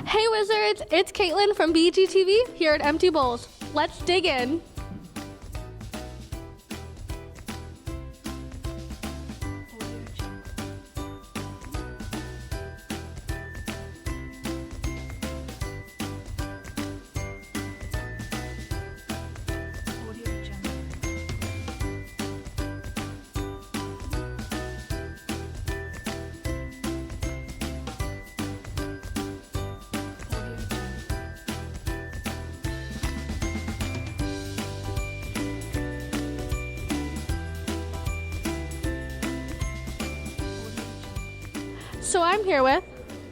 Hey Wizards, it's Kaitlyn from BGTV here at Empty Bowls. Let's dig in. So I'm here with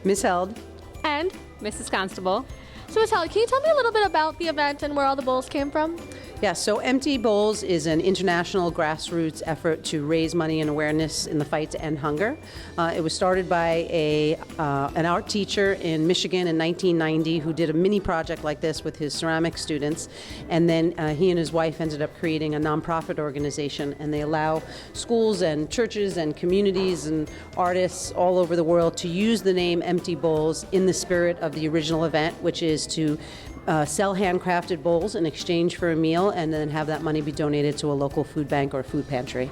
Miss Held. and Mrs. Constable. so Miss Helen, can you tell me a little bit about the event and where all the bowls came from? Yes, so Empty Bowls is an international grassroots effort to raise money and awareness in the fight to end hunger. It was started by an art teacher in Michigan in 1990 who did a mini project like this with his ceramic students, and then he and his wife ended up creating a nonprofit organization, and they allow schools and churches and communities and artists all over the world to use the name Empty Bowls in the spirit of the original event, which is to sell handcrafted bowls in exchange for a meal and then have that money be donated to a local food bank or food pantry.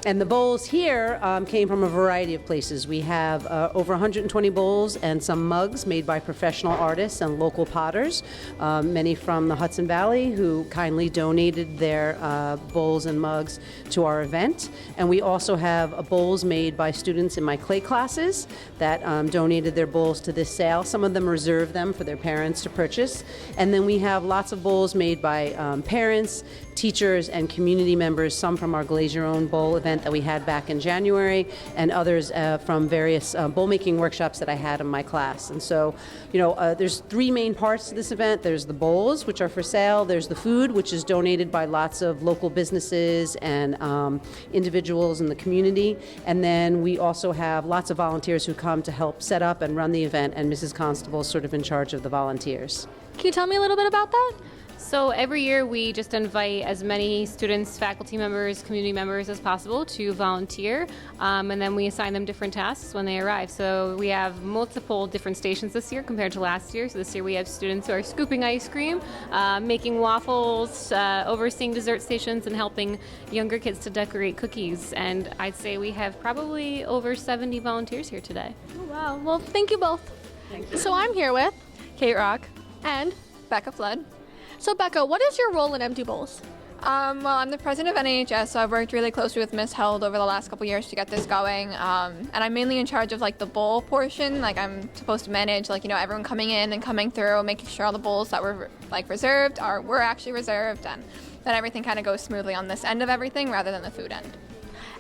And the bowls here came from a variety of places. We have over 120 bowls and some mugs made by professional artists and local potters, many from the Hudson Valley who kindly donated their bowls and mugs to our event. And we also have bowls made by students in my clay classes that donated their bowls to this sale. Some of them reserve them for their parents to purchase. And then we have lots of bowls made by parents, teachers, and community members, some from our Glaze Your Own Bowl event that we had back in January, and others from various bowl making workshops that I had in my class. And so, there's three main parts to this event. There's the bowls, which are for sale. There's the food, which is donated by lots of local businesses and individuals in the community. And then we also have lots of volunteers who come to help set up and run the event, and Mrs. Constable is sort of in charge of the volunteers. Can you tell me a little bit about that? So every year we just invite as many students, faculty members, community members as possible to volunteer, and then we assign them different tasks when they arrive. So we have multiple different stations this year compared to last year. So this year we have students who are scooping ice cream, making waffles, overseeing dessert stations, and helping younger kids to decorate cookies. And I'd say we have probably over 70 volunteers here today. Oh, wow. Well, thank you both. Thank you. So I'm here with Kate Rock. and Becca Flood. so Becca, what is your role in Empty Bowls? Well, I'm the president of NHS, so I've worked really closely with Miss Held over the last couple years to get this going. And I'm mainly in charge of the bowl portion. I'm supposed to manage everyone coming in and coming through, making sure all the bowls that were reserved were actually reserved, and that everything kind of goes smoothly on this end of everything rather than the food end.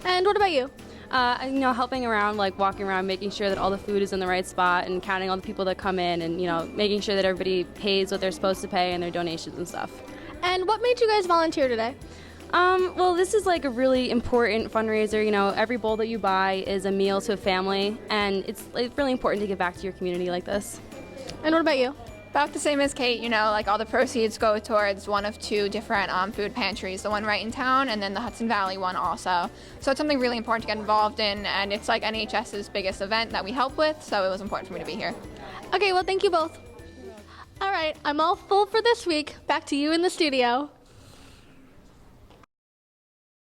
And what about you? Helping around, walking around, making sure that all the food is in the right spot and counting all the people that come in and, making sure that everybody pays what they're supposed to pay and their donations and stuff. And what made you guys volunteer today? Well, this is a really important fundraiser. Every bowl that you buy is a meal to a family, and it's really important to give back to your community like this. And what about you? About the same as Kate, all the proceeds go towards one of two different food pantries, the one right in town and then the Hudson Valley one also. So it's something really important to get involved in, and it's NHS's biggest event that we help with, so it was important for me to be here. Okay, well, thank you both. All right, I'm all full for this week. Back to you in the studio.